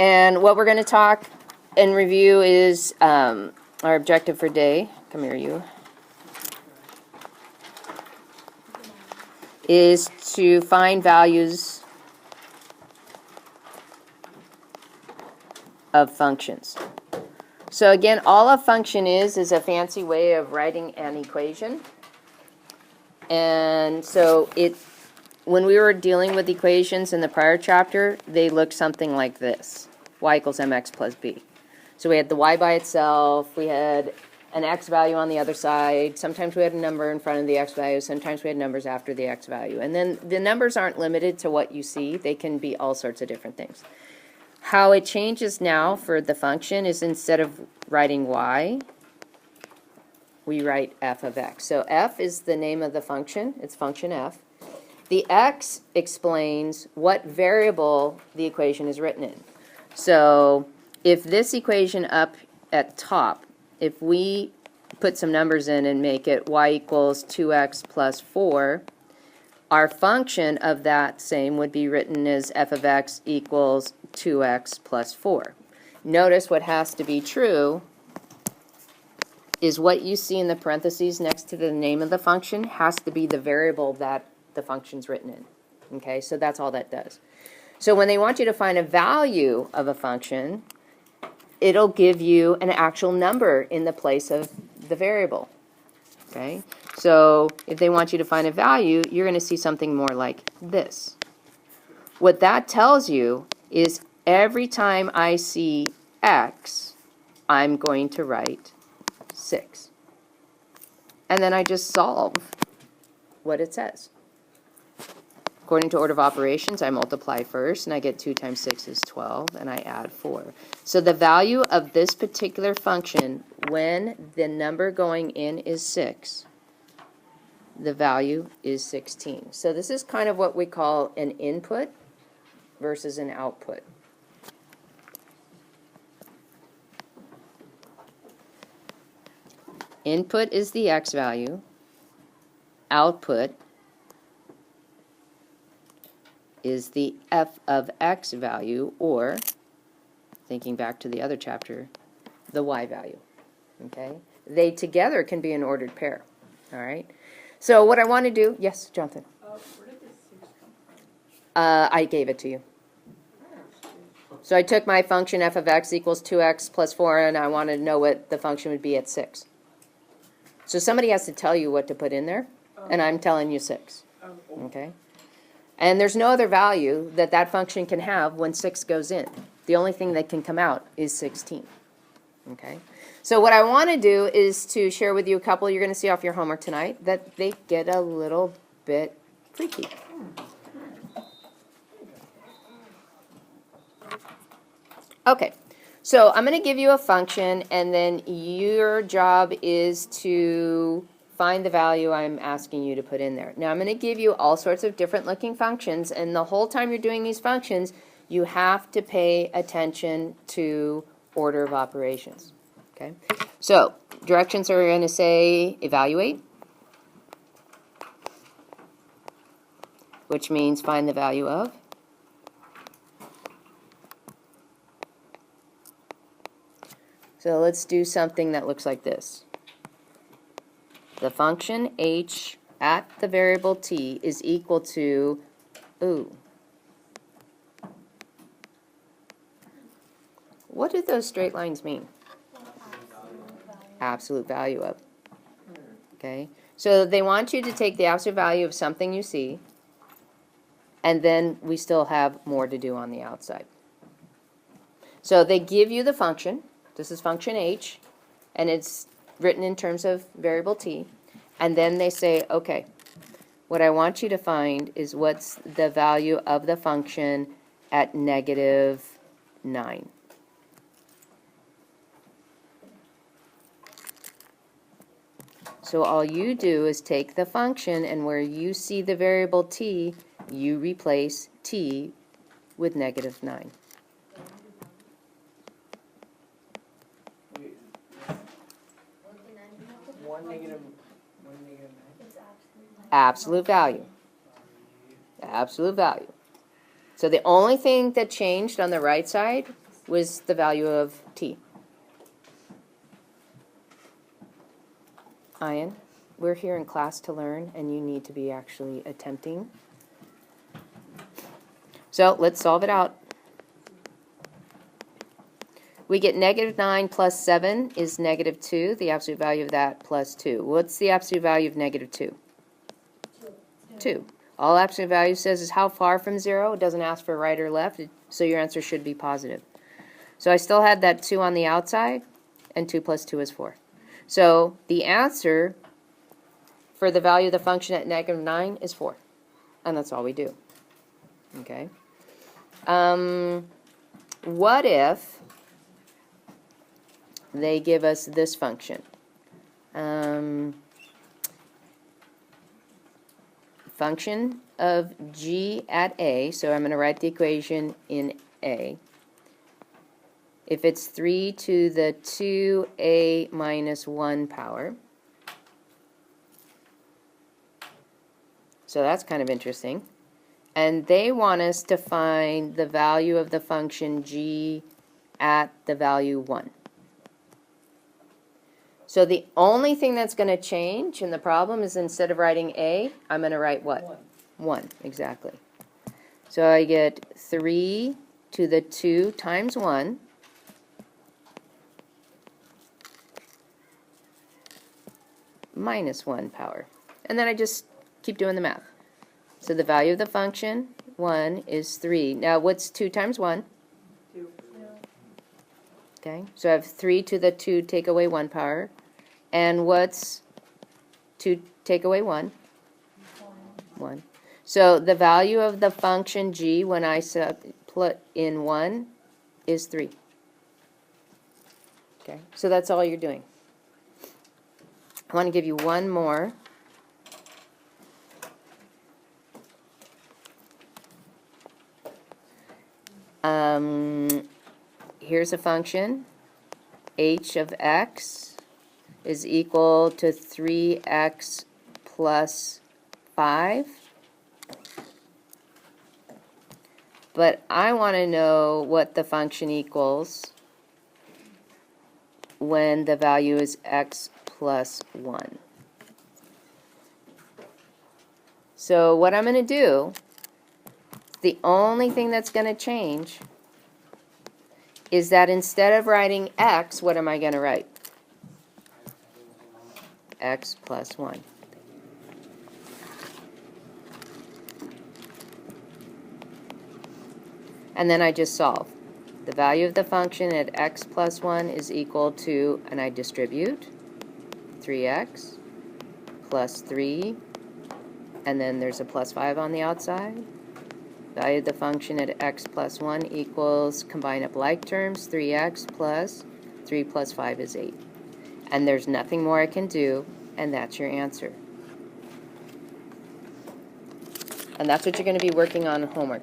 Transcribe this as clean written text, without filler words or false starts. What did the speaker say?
And what we're going to talk and review is our objective for day. Come here, you. Is to find values of functions. So again, all a function is a fancy way of writing an equation. And so when we were dealing with equations in the prior chapter, they looked something like this. Y equals mx plus b. So we had the y by itself, we had an x value on the other side, sometimes we had a number in front of the x value, sometimes we had numbers after the x value. And then the numbers aren't limited to what you see, they can be all sorts of different things. How it changes now for the function is instead of writing y, we write f of x. So f is the name of the function, it's function f. The x explains what variable the equation is written in. So if this equation up at top, if we put some numbers in and make it y equals 2x plus 4, our function of that same would be written as f of x equals 2x plus 4. Notice what has to be true is what you see in the parentheses next to the name of the function has to be the variable that the function's written in. Okay, so that's all that does. So when they want you to find a value of a function, it'll give you an actual number in the place of the variable. Okay, so if they want you to find a value, you're going to see something more like this. What that tells you is every time I see x, I'm going to write 6. And then I just solve what it says. According to order of operations, I multiply first, and I get 2 times 6 is 12, and I add 4. So the value of this particular function, when the number going in is 6, the value is 16. So this is kind of what we call an input versus an output. Input is the x value. Output is the f of x value, or, thinking back to the other chapter, the y value. Okay? They together can be an ordered pair. All right? So what I want to do, yes, Jonathan? Where did this 6 come from? I gave it to you. So I took my function f of x equals 2x plus 4, and I wanted to know what the function would be at 6. So somebody has to tell you what to put in there, and I'm telling you 6. Okay? And there's no other value that that function can have when 6 goes in. The only thing that can come out is 16. Okay? So what I want to do is to share with you a couple you're going to see off your homework tonight that they get a little bit freaky. Okay. So I'm going to give you a function, and then your job is to find the value I'm asking you to put in there. Now I'm going to give you all sorts of different looking functions, and the whole time you're doing these functions, you have to pay attention to order of operations. Okay? So directions are going to say evaluate, which means find the value of. So let's do something that looks like this. The function h at the variable t is equal to, what do those straight lines mean? Absolute value of. Okay, so they want you to take the absolute value of something you see, and then we still have more to do on the outside. So they give you the function. This is function h, and it's written in terms of variable t, and then they say, okay, what I want you to find is what's the value of the function at -9. So all you do is take the function, and where you see the variable t, you replace t with -9. One negative 9. Absolute value. Absolute value. So the only thing that changed on the right side was the value of t. Ian, we're here in class to learn, and you need to be actually attempting. So let's solve it out. We get -9 plus 7 is -2, the absolute value of that plus 2. What's the absolute value of -2? 2. All absolute value says is how far from 0. It doesn't ask for right or left, so your answer should be positive. So I still had that 2 on the outside, and 2 plus 2 is 4. So the answer for the value of the function at -9 is 4. And that's all we do. Okay. What if they give us this function? Function of g at a, so I'm going to write the equation in a. If it's 3 to the 2a minus 1 power. So that's kind of interesting. And they want us to find the value of the function g at the value 1. So the only thing that's going to change in the problem is instead of writing a, I'm going to write what? 1, exactly. So I get 3 to the 2 times 1 minus 1 power. And then I just keep doing the math. So the value of the function, 1, is 3. Now what's 2 times 1? 2. Okay, so I have 3 to the 2 take away 1 power. And what's 2 take away 1? 1. So the value of the function g when I put in 1 is 3. Okay, so that's all you're doing. I want to give you one more. Here's a function. H of x is equal to 3x plus 5. But I want to know what the function equals when the value is x plus 1. So what I'm going to do, the only thing that's going to change is that instead of writing x, what am I going to write? X plus 1. And then I just solve. The value of the function at x plus 1 is equal to, and I distribute, 3x plus 3, and then there's a plus 5 on the outside. Value of the function at x plus 1 equals, combine up like terms, 3x plus 3 plus 5 is 8. And there's nothing more I can do, and that's your answer. And that's what you're going to be working on in homework.